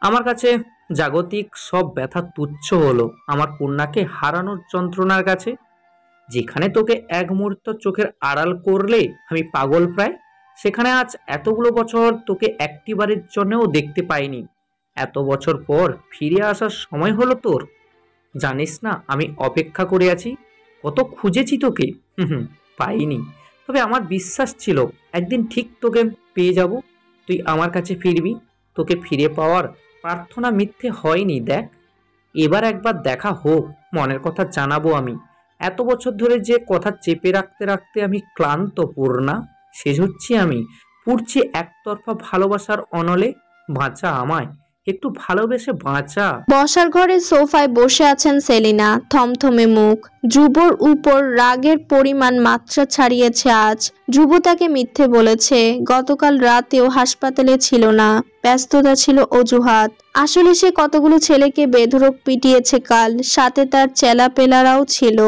আমার কাছে জাগতিক সব ব্যথা তুচ্ছ হলো আমার কন্যাকে হারানোর যন্ত্রণার কাছে। যেখানে তোকে এক মুহূর্ত চোখের আড়াল করলে আমি পাগল প্রায়, সেখানে আজ এতগুলো বছর তোকে একটিবারের জন্যও দেখতে পাইনি। এত বছর পর ফিরে আসার সময় হলো তোর। জানিস না আমি অপেক্ষা করে আছি, কত খুঁজেছি তোকে। হুম, পাইনি। তবে আমার বিশ্বাস ছিল একদিন ঠিক তোকে পেয়ে যাব, তুই আমার কাছে ফিরবি। তোকে ফিরে পাওয়ার প্রার্থনা মিথ্যে হয়নি দেখ। এবার একবার দেখা হোক, মনের কথা জানাবো আমি। এত বছর ধরে যে কথা চেপে রাখতে রাখতে আমি ক্লান্ত পূর্ণা। শেষ হচ্ছি আমি, পুড়ছি একতরফা ভালোবাসার অনলে। বাঁচা আমায়, একটু ভালোবেসে বাঁচা। বসার ঘরে সোফায় বসে আছেন সেলিনা, থমথমে মুখ। ধ্রুবর উপর রাগের পরিমাণ মাত্রা ছাড়িয়েছে আজ। ধ্রুব তাকে মিথ্যে বলেছে, গতকাল রাতেও হাসপাতালে ছিল না, ব্যস্ততা ছিল অজুহাত। আসলে সে কতগুলো ছেলেকে বেধড়ক পিটিয়েছে কাল, সাথে তার চেলাপেলারাও ছিল।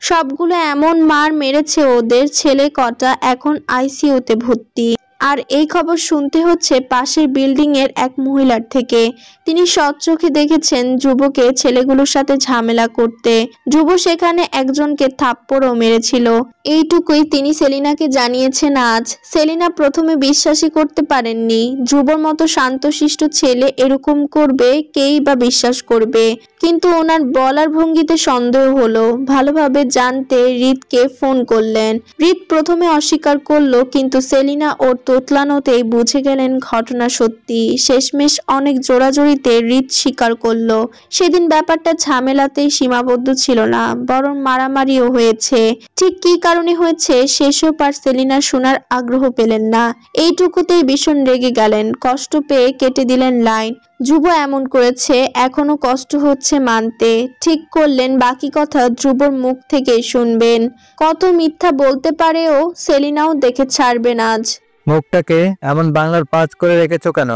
সবগুলো এমন মার মেরেছে ওদের, ছেলে কটা এখন আইসিইউতে ভর্তি। আর এই খবর শুনতে হচ্ছে পাশের বিল্ডিং এর এক মহিলার থেকে। তিনি সৎচোখে দেখেছেন ধ্রুবকে ছেলেগুলোর সাথে ঝামেলা করতে। ধ্রুব সেখানে একজনকে থাপ্পড়ও মেরেছিল। এইটুকুই তিনি সেলিনাকে জানিয়েছেন আজ। সেলিনা প্রথমে বিশ্বাসই করতে পারেননি। ধ্রুবর মতো শান্তশিষ্ট ছেলে এরকম করবে, কেই বা বিশ্বাস করবে। কিন্তু ওনার বলার ভঙ্গিতে সন্দেহ হলো। ভালোভাবে জানতে হৃদকে ফোন করলেন। হৃদ প্রথমে অস্বীকার করলো, কিন্তু সেলিনা ওর তোতলানোতেই বুঝে গেলেন ঘটনা সত্যি। শেষমেশ অনেক জোরাজোরিতে হৃদ স্বীকার করলো। সেদিন ব্যাপারটা ঝামেলাতেই সীমাবদ্ধ ছিল না, বরং মারামারিও হয়েছে। ঠিক কী কারণে হয়েছে সেসব আর সেলিনা শোনার আগ্রহ পেলেন না। এইটুকুতেই ভীষণ রেগে গেলেন, কষ্ট পেয়ে কেটে দিলেন লাইন। ধ্রুব এমন করেছে, এখনো কষ্ট হচ্ছে মানতে। ঠিক করলেন বাকি কথা ধ্রুবর মুখ থেকেই শুনবেন। কত মিথ্যা বলতে পারেও সেলিনাও দেখে ছাড়বেন আজ। মুখটাকে এমন বাংলার পাঁচ করে রেখেছো কেন?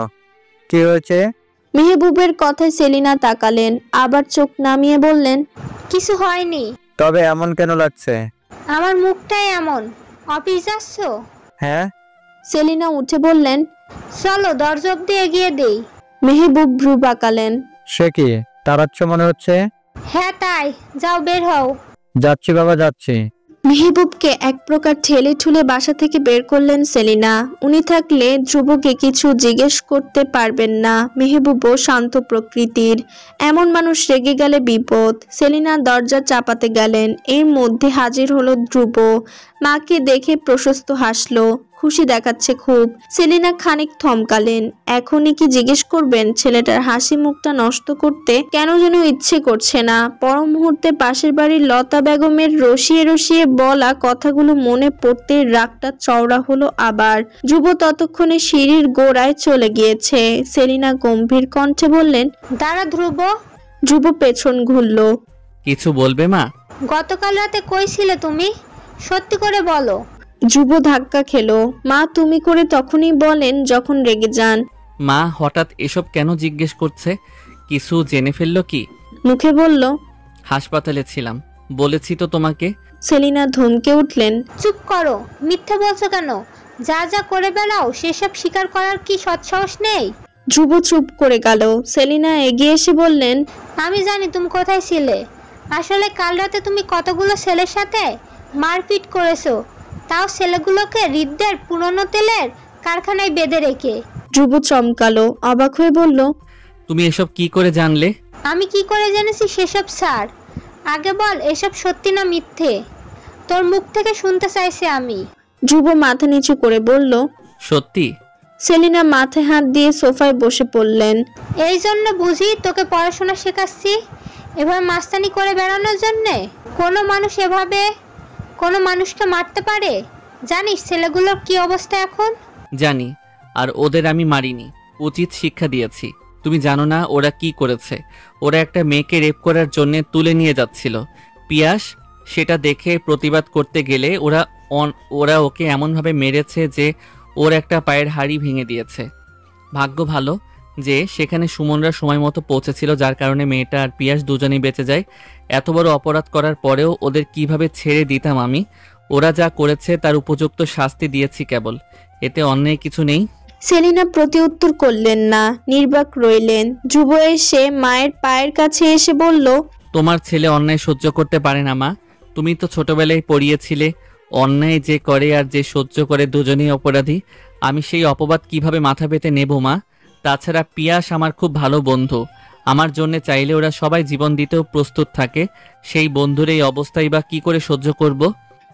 কি হয়েছে? মেহবুবের কথায় সেলিনা তাকালেন, আবার চোখ নামিয়ে বললেন, কিছু হয়নি। তবে এমন কেন লাগছে? আমার মুখটাই এমন। অফিস যাচ্ছ? হ্যাঁ। সেলিনা উঠে বললেন, চলো দরজা অব্দি এগিয়ে দেই। মেহবুব ভ্রু বাঁকালেন। সে কি, তাড়াচ্ছ মনে হচ্ছে? হ্যাঁ তাই, যাও বের হও। যাচ্ছি বাবা, যাচ্ছি। মেহবুবকে এক প্রকার ঠেলে ঠুলে বাসা থেকে বের করলেন সেলিনা। উনি থাকলে ধ্রুবকে কিছু জিজ্ঞেস করতে পারবেন না। মেহবুবও শান্ত প্রকৃতির, এমন মানুষ রেগে গেলে বিপদ। সেলিনা দরজা চাপাতে গেলেন, এর মধ্যে হাজির হলো ধ্রুব। মাকে দেখে প্রশস্ত হাসলো, খুশি দেখাচ্ছে খুব। সেলিনা খানিক থমকালেন। এখনই কি জিজ্ঞেস করবেন? ছেলেটার হাসি মুখটা নষ্ট করতে কেন যেন ইচ্ছে করছে না। পর মুহূর্তে পাশের বাড়ির লতা বেগমের রসিয়ে রসিয়ে বলা কথাগুলো মনে পড়তে রাগটা চওড়া হলো আবার। ধ্রুব ততক্ষণে সিঁড়ির গোড়ায় চলে গিয়েছে। সেলিনা গম্ভীর কণ্ঠে বললেন, দাঁড়া ধ্রুব। ধ্রুব পেছন ঘুরল। কিছু বলবে মা? গতকাল রাতে কই ছিলে তুমি? সত্যি করে বলো। ধ্রুব ধাক্কা খেলো। মা তুমি করে তখনই বলেন যখন রেগে যান। মা হঠাৎ এসব কেন জিজ্ঞেস করছে? কিছু জেনে ফেললো কি? মুখে বলল, হাসপাতালে ছিলাম, বলেছি তো তোমাকে। সেলিনা ধমকে উঠলেন, চুপ করো, মিথ্যে বলছো কেন? যা যা করে বেড়াও সেসব স্বীকার করার কি সৎসাহস নেই? ধ্রুব চুপ করে গেল। সেলিনা এগিয়ে এসে বললেন, আমি জানি তুমি কোথায় ছিলে। আসলে কাল রাতে তুমি কতগুলো ছেলের সাথে মারপিট করেছো, তাও ছেলেগুলোকে হৃদের পুরনো তেলের কারখানায় বেঁধে রেখে। ধ্রুব চমকালো, অবাক হয়ে বলল, তুমি এসব কি করে জানলে? আমি কি করে জেনেছি সেসব স্যার? আগে বল এসব সত্যি না মিথ্যে? তোর মুখ থেকে শুনতে চাইছি আমি। ধ্রুব মাথা নিচু করে বলল, সত্যি। সেলিনা মাথায় হাত দিয়ে সোফায় বসে পড়লেন। এই জন্য বুঝি তোকে পড়াশোনা শেখাচ্ছি, এভাবে মাস্তানি করে বেড়ানোর জন্যে? কোনো মানুষ এভাবে কোনো মানুষকে মারতে পারে? জানিস ছেলেগুলোর কি অবস্থা এখন? জানি, আর ওদের আমি মারিনি, উচিত শিক্ষা দিয়েছি। তুমি জানো না ওরা কি করেছে? ওরা একটা মেয়েকে রেপ করার জন্য তুলে নিয়ে যাচ্ছিল। পিয়াস সেটা দেখে প্রতিবাদ করতে গেলে ওরা ওকে এমনভাবে মেরেছে যে ওর একটা পায়ের হাড়ি ভেঙে দিয়েছে। ভাগ্য ভালো যে সেখানে সুমনরা সময় মতো পৌঁছেছিল, যার কারণে মেয়েটা আর পিয়াস দুজনেই বেঁচে যায়। এত বড় অপরাধ করার পরেও ওদের কিভাবে ছেড়ে দিতাম আমি? ওরা যা করেছে তার উপযুক্ত শাস্তি দিয়েছি কেবল, এতে অন্যায় কিছু নেই। সেলিনা প্রতি উত্তর করলেন না, নির্বাক রইলেন। ধ্রুব এসে মায়ের পায়ের কাছে এসে বলল, তোমার ছেলে অন্যায় সহ্য করতে পারে না মা। তুমি তো ছোটবেলায় পড়িয়েছিলে অন্যায় যে করে আর যে সহ্য করে দুজনেই অপরাধী। আমি সেই অপবাদ কিভাবে মাথা পেতে নেব মা? তাছাড়া পিয়াস আমার খুব ভালো বন্ধু, আমার জন্য চাইলে ওরা সবাই জীবন দিতেও প্রস্তুত থাকে। সেই বন্ধুর এই অবস্থায় বা কি করে সহ্য করব?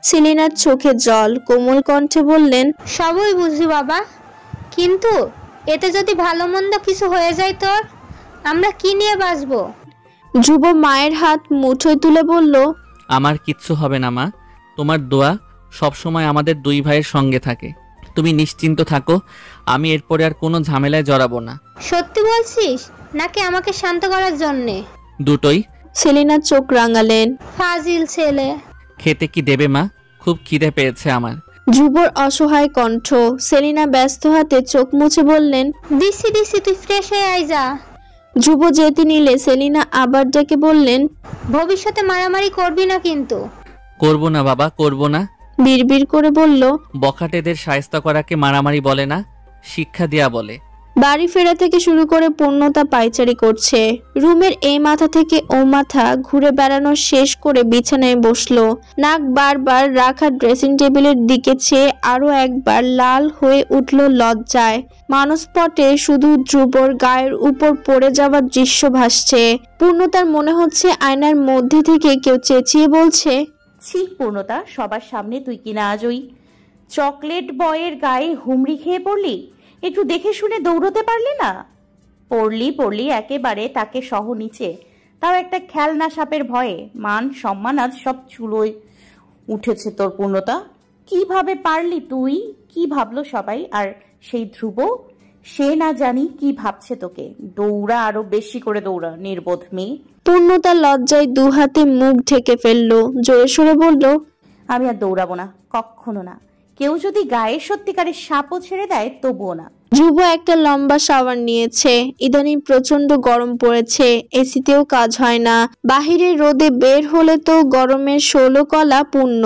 সেলিনার চোখে জল, কোমল কণ্ঠে বললেন, সবই বুঝি বাবা, কিন্তু এতে যদি ভালো মন্দ কিছু হয়ে যায় তোর, আমরা কি নিয়ে বাঁচবো? ধ্রুব মায়ের হাত মুঠোয় তুলে বলল, আমার কিচ্ছু হবে না মা, তোমার দোয়া সবসময় আমাদের দুই ভাইয়ের সঙ্গে থাকে। তুমি নিশ্চিন্ত থাকো, আমি এরপরে আর কোনো ঝামেলায় জড়াবো না। সত্যি বলছিস নাকি আমাকে শান্ত করার জন্যে? দুটোই। সেলিনা চোখ রাঙালেন। ফাজিল ছেলে। খেতে কি দেবে মা? খুব খিদে পেয়েছে আমার। ধ্রুবর অসহায় কণ্ঠ। সেলিনা ব্যস্ত হাতে চোখ মুছে বললেন, দিছি তুই ফ্রেশ হয়ে আয় যা। ধ্রুব যেতে নিলে সেলিনা আবার ডেকে বললেন, ভবিষ্যতে মারামারি করবি না কিন্তু। করবো না বাবা, করবো না। বিড়বিড় করে বলল, বখাটেদের শায়েস্তা করাকে মারামারি বলে না, শিক্ষা দেয়া বলে। বাড়ি ফেরা থেকে শুরু করে পূর্ণতা পায়চারি করছে। রুমের এই মাথা থেকে ও মাথা ঘুরে বেড়ানো শেষ করে বিছানায় বসলো। নাক বারবার রাখা ড্রেসিং টেবিলের দিকে চেয়ে আরো একবার লাল হয়ে উঠল লজ্জায়। মানসপটে শুধু ধ্রুবর গায়ের উপর পড়ে যাওয়ার দৃশ্য ভাসছে। পূর্ণতার মনে হচ্ছে আয়নার মধ্যে থেকে কেউ চেঁচিয়ে বলছে, ছি পূর্ণতা, সবার সামনে তুই কিনা আজ ওই চকলেট বয়ের গায়ে হুমড়ি খেয়ে পড়লি? একটু দেখে শুনে দৌড়তে পারলি না? পড়লি একেবারে তাকে সহ নিচে, তাও একটা খেলনা সাপের ভয়ে। মান সম্মান আজ সব চুলোয় উঠেছে তোর পূর্ণতা। কিভাবে পারলি তুই? কি ভাবলো সবাই? আর সেই ধ্রুব, সে না জানি কি ভাবছে তোকে। দৌড়া, আরো বেশি করে দৌড়া, নির্বোধ মেয়ে। পূর্ণতা লজ্জায় দু হাতে মুখ ঢেকে ফেললো। জোরে সরে বলল, আমি আর দৌড়াবো না, কখনো না। কেউ যদি গায়ে সত্যিকারের সাপও ছেড়ে দেয় তবুও না। ধ্রুব একটা লম্বা শাওয়ার নিয়েছে। ইদানিং প্রচন্ড গরম পড়েছে, এসিতেও কাজ হয় না। বাহিরে রোদে বের হলে তো গরমের 16 কলা পূর্ণ।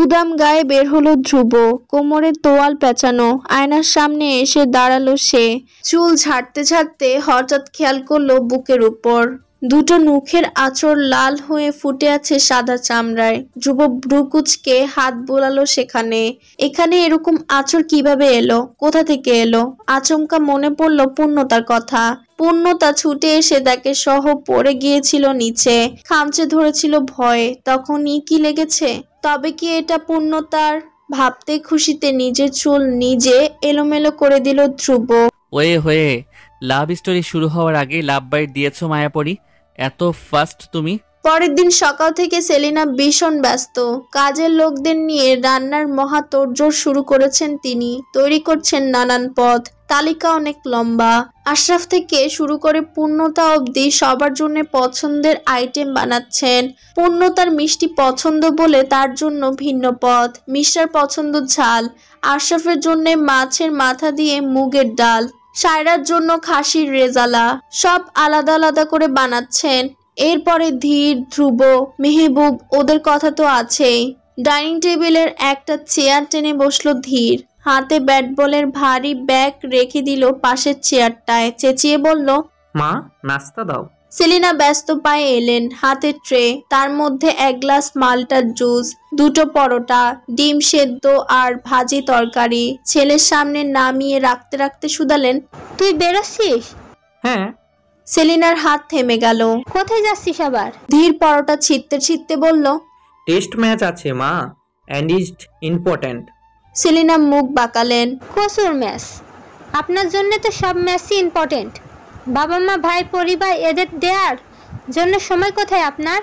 উদাম গায়ে বের হলো ধ্রুব, কোমরে তোয়াল পেঁচানো। আয়নার সামনে এসে দাঁড়ালো সে। চুল ঝাড়তে ঝাড়তে হঠাৎ খেয়াল করলো বুকের উপর দুটো নখের আঁচড় লাল হয়ে ফুটে আছে সাদা চামড়ায়। ধ্রুব ভ্রু কুঁচকে হাত বোলালো সেখানে। এখানে এরকম আঁচড় কিভাবে এলো? কোথা থেকে এলো? আচমকা মনে পড়লো পূর্ণতার কথা। পূর্ণতা ছুটে এসে তাকে সহ পড়ে গিয়েছিল নিচে, খামচে ধরেছিল ভয়ে। তখনই কি লেগেছে? তবে কি এটা পূর্ণতার? ভাবতে খুশিতে নিজের চুল নিজে এলোমেলো করে দিল ধ্রুব। হয়ে লাভ স্টোরি শুরু হওয়ার আগে লাভ বাইট দিয়েছো মায়াপরি, এত ফাস্ট তুমি? পরের দিন সকাল থেকে সেলিনা ভীষণ ব্যস্ত। কাজের লোকদের নিয়ে রান্নার মহা তোড়জোড় শুরু করেছেন তিনি। তৈরি করছেন নানান পদ, তালিকা অনেক লম্বা। আশরাফ থেকে শুরু করে পূর্ণতা অবধি সবার জন্য পছন্দের আইটেম বানাচ্ছেন। পূর্ণতার মিষ্টি পছন্দ বলে তার জন্য ভিন্ন পদ। মিষ্টার পছন্দ ঝাল, আশরাফের জন্য মাছের মাথা দিয়ে মুগের ডাল, সায়রার জন্য খাসির রেজালা। সব আলাদা আলাদা করে বানাচ্ছেন। এরপরে ধীর, ধ্রুব, মেহবুব, ওদের কথা তো আছেই। ডাইনিং টেবিলের একটা চেয়ার টেনে বসলো ধীর। হাতে ব্যাট বলের ভারী ব্যাগ রেখে দিল পাশের চেয়ারটায়। চেঁচিয়ে বলল, মা, নাস্তা দাও। সেলিনা ব্যস্ত পায়ে এলেন। হাতে ট্রে, তার মধ্যে 1 গ্লাস মাল্টার জুস, 2টো পরোটা, ডিম সেদ্ধ আর ভাজি তরকারি। ছেলের সামনে নামিয়ে রাখতে রাখতে শুধালেন, তুই বেরোচ্ছিস? হ্যাঁ। সেলিনার হাত থেমে গেল। কোথায় যাচ্ছিস আবার? ধীর পরোটা ছিঁড়তে ছিঁড়তে বলল, টেস্ট ম্যাচ আছে মা, অ্যান্ড ইজ ইম্পর্ট্যান্ট। সেলিনা মুখ বাঁকালেন। কসুর ম্যাচ? আপনার জন্য তো সব ম্যাচই ইম্পর্টেন্ট। বাবা মা, ভাই, পরিবার, এদের দেওয়ার জন্য সময় কোথায় আপনার?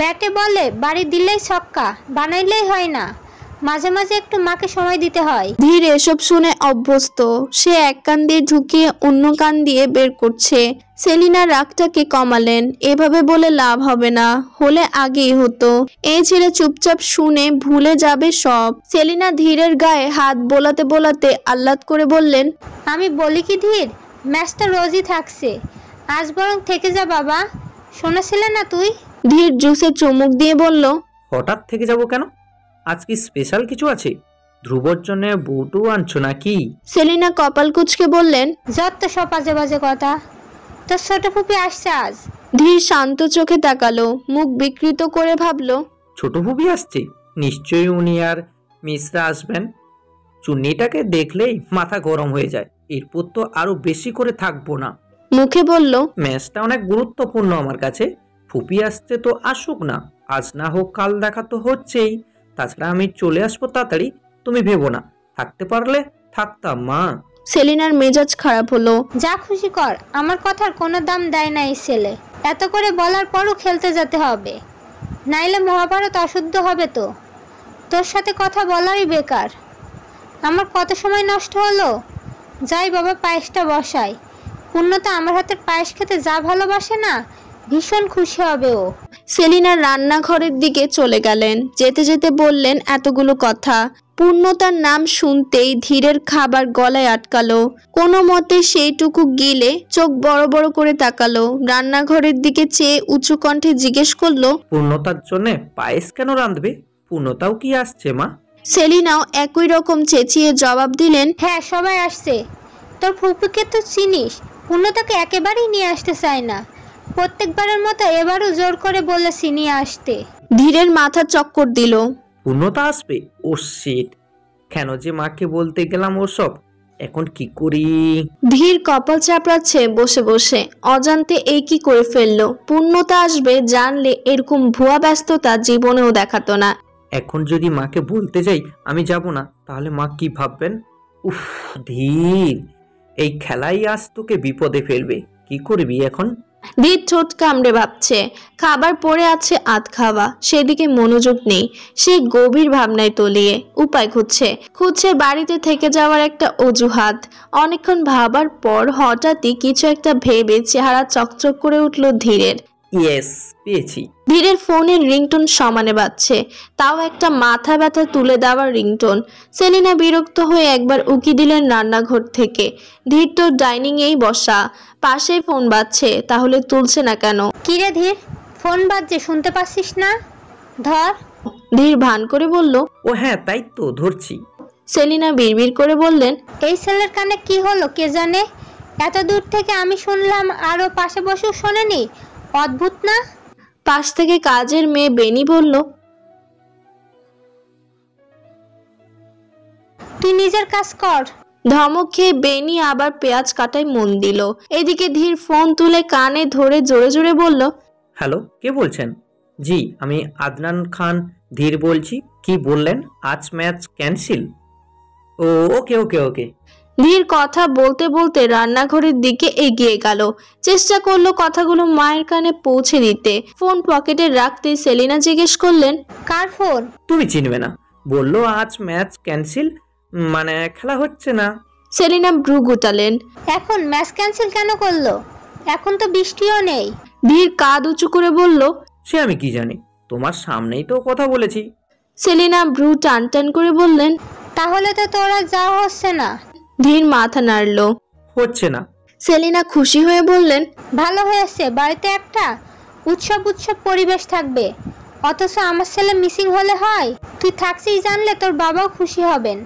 ব্যাটে বলে বাড়ি দিলেই ছক্কা, বানাইলেই হয় না। মাঝে মাঝে একটু মাকে সময় দিতে হয়। ধীর এসব শুনে অভ্যস্ত। সে এক কান দিয়ে ঢুকিয়ে অন্য কান দিয়ে বের করছে। সেলিনা রাগটাকে কমালেন। এভাবে বলে লাভ হবে না, হলে আগেই হতো। এই ছেলে চুপচাপ শুনে ভুলে যাবে সব। সেলিনা ধীরের গায়ে হাত বোলাতে বোলাতে আহ্লাদ করে বললেন, আমি বলি কি ধীর, ম্যাচটা রোজই থাকছে, আজ বরং থেকে যা বাবা। শোনাছিলে না তুই? ধীর জুসে চুমুক দিয়ে বলল, হঠাৎ থেকে যাব কেন? আজ কি স্পেশাল কিছু আছে? ধ্রুবর জন্য বউটু আনছো নাকি? সেলিনা কপাল কুঁচকে বললেন। যত সব বাজে বাজে কথা। তোর ছোট ফুপি আসছে আজ। ধীর শান্ত চোখে তাকালো, মুখ বিকৃত করে ভাবলো, ছোট ফুপি আসছে, নিশ্চয়ই উনি আর মিশ্রা আসবেন। চুন্নিটাকে দেখলেই মাথা গরম হয়ে যায়, এরপর তো আরো বেশি করে থাকবো না। মুখে বলল, ম্যাচটা অনেক গুরুত্বপূর্ণ আমার কাছে। ফুপি আসছে তো আসুক না, আজ না হোক কাল দেখা তো হচ্ছেই। তাছাড়া আমি চলে আসবো তাড়াতাড়ি, তুমি ভেবো না। থাকতে পারলে থাকতাম মা। সেলিনার মেজাজ খারাপ হলো। যা খুশি কর, আমার কথার কোনো দাম দেয় না এই ছেলে। এত করে বলার পরও খেলতে যেতে হবে, নাইলে মহাভারত অশুদ্ধ হবে তো। তোর সাথে কথা বলারই বেকার। আমার কত সময় নষ্ট হলো। যাই বাবা, পায়েসটা বসাই। পূর্ণতা আমার হাতের পায়েস খেতে যা ভালোবাসে না, ভীষণ খুশি হবে ও। সেলিনার রান্নাঘরের দিকে চলে গেলেন, যেতে যেতে বললেন এতগুলো কথা। পূর্ণতার নাম শুনতেই ধীরের খাবার গলায় আটকালো। কোনো মতে সেইটুকু গিলে চোখ বড় বড় করে তাকালো। রান্নাঘরের দিকে চেয়ে উঁচু কণ্ঠে জিজ্ঞেস করলো, পূর্ণতার জন্য পায়েস কেন রাঁধবে? পূর্ণতাও কি আসছে মা? সেলিনাও একই রকম চেঁচিয়ে জবাব দিলেন, হ্যাঁ, সবাই আসছে। তোর ফুপুকে তো চিনিস, পূর্ণতাকে একেবারেই নিয়ে আসতে চায় না। প্রত্যেকবারের মতো এবারও জোর করে বলেছি নিয়ে আসতে। ধীরের মাথা চক্কর দিল। পূর্ণতা আসবে? ও শিট, কেন যে মাকে বলতে গেলাম ওসব। এখন কি করি? ধীর কপাল চাপড়াচ্ছে বসে বসে, অজান্তে এই কি করে ফেললো। পূর্ণতা আসবে জানলে এরকম ভুয়া ব্যস্ততা জীবনেও দেখাতো না। এখন যদি মাকে বলতে যাই আমি যাব না, তাহলে মা কি ভাববেন? উফ ধীর, এই খেলাই আজ তোকে বিপদে ফেলবে। কি করবি এখন? ধীর ঠোঁট কামড়ে ভাবছে। খাবার পড়ে আছে আধ খাওয়া, সেদিকে মনোযোগ নেই। সে গভীর ভাবনায় তলিয়ে উপায় খুঁজছে বাড়িতে থেকে যাওয়ার একটা অজুহাত। অনেকক্ষণ ভাবার পর হঠাৎই কিছু একটা ভেবে চেহারা চকচক করে উঠল ধীরের। ইয়েস, পেয়েছি। ধীরের ফোনের রিংটোন সমানে বাজছে, তাও একটা মাথা ব্যথা তুলে দেওয়ার রিংটোন। সেলিনা বিরক্ত হয়ে একবার উকি দিলেন রান্নাঘর থেকে। ধীর তো ডাইনিং এই বসা, পাশেই ফোন বাজছে, তাহলে তুলছে না কেন? কিরে ধীর, ফোন বাজছে, শুনতে পাচ্ছিস না? ধর। ধীর ভান করে বলল, ও হ্যাঁ, তাই তো ধরছি। সেলিনা বিড়বিড় করে বললেন, এই ছেলের কানে কি হলো কে জানে। এত দূর থেকে আমি শুনলাম, আরো পাশে বসেও শোনেনি। অদ্ভুত না? পাশ থেকে কাজের মেয়ে বেনি বলল, তুই নিজের কাজ কর। ধমক খেয়ে বেনি আবার পেঁয়াজ কাটায় মন দিল। এদিকে ধীর ফোন তুলে কানে ধরে জোরে জোরে বলল, হ্যালো, কে বলছেন? জি, আমি আদনান খান ধীর বলছি। কি বললেন? আজ ম্যাচ ক্যান্সেল? ও ওকে ওকে ওকে। ধীর কথা বলতে বলতে রান্নাঘরের দিকে এগিয়ে গেল, চেষ্টা করলো কথাগুলো মায়ের কানে পৌঁছে দিতে। ফোন পকেটে রাখতেই সেলিনা জিজ্ঞেস করলেন, কার ফোন? তুমি চিনবে না। বললো আজ ম্যাচ ক্যান্সেল, মানে খেলা হচ্ছে না। সেলিনা ভ্রু গুটালেন। এখন ম্যাচ ক্যান্সেল কেন করলো? এখন তো বৃষ্টিও নেই। ধীর কাঁধ উঁচু করে বলল, সে আমি কি জানি, তোমার সামনেই তো কথা বলেছি। সেলিনা ভ্রু টান টান করে বললেন, তাহলে তো তোরা যাওয়া হচ্ছে না। ধীর মাথা নাড়ল। হচ্ছে না। সেলিনা খুশি হয়ে বললেন, ভালো হয়েছে, বাড়িতে একটা উৎসব পরিবেশ থাকবে। অথচ আমার ছেলে মিসিং হলে হয়? তুই থাকছিস জানলে তোর বাবাও খুশি হবেন।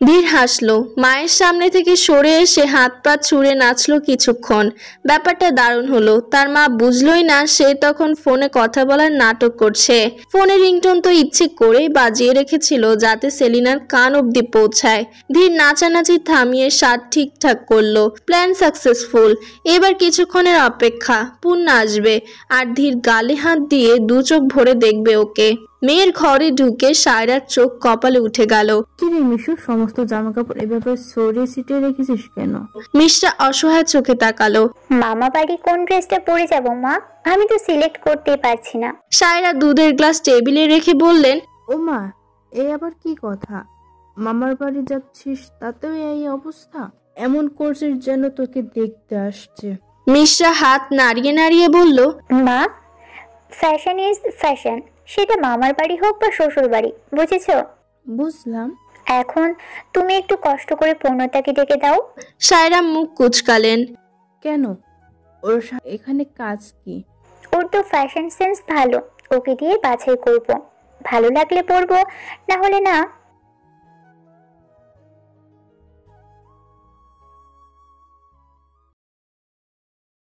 ধীর হাসলো। মায়ের সামনে থেকে সরে এসে হাত পা ছুঁড়ে নাচলো কিছুক্ষণ। ব্যাপারটা দারুণ হলো। তার মা বুঝলোই না সে তখন ফোনে কথা বলার নাটক করছে। ফোনের রিংটোন তো ইচ্ছে করেই বাজিয়ে রেখেছিল যাতে সেলিনার কান অব্দি পৌঁছায়। ধীর নাচানাচি থামিয়ে শার্ট ঠিকঠাক করলো। Plan successful. এবার কিছুক্ষণের অপেক্ষা, পূর্ণা আসবে আর ধীর গালে হাত দিয়ে দু চোখ ভরে দেখবে ওকে। মেয়ের ঘরে ঢুকে সায়রার চোখ কপালে উঠে গেল। কিরে মিশু, সমস্ত জামা কাপড় এভাবে সরিয়ে ছিটিয়ে রেখেছিস কেন? মিশরা অসহায় চোখে তাকালো। মামা বাড়ি কোন ড্রেসটা পরে যাব মা? আমি তো সিলেক্ট করতেই পারছি না। সায়রা দুধের গ্লাস টেবিলে রেখে বললেন, ও মা, এই আবার কি কথা? মামার বাড়ি যাচ্ছিস তাতেও এই অবস্থা? এমন করছিস যেন তোকে দেখতে আসছে। মিশরা হাত নাড়িয়ে নাড়িয়ে বলল, মা, ফ্যাশন ইজ ফ্যাশন, সেটা মামার বাড়ি হোক বা শ্বশুর বাড়ি, বুঝেছো? বুঝলাম। এখন তুমি একটু কষ্ট করে পূর্ণতাকে ডেকে দাও। সায়রা মুখ কুঁচকালেন। কেন? ওর এখানে কাজ কি? ওর তো ফ্যাশন সেন্স ভালো, ওকে দিয়ে বাছাই করব। ভালো লাগলে পরবো, না হলে না।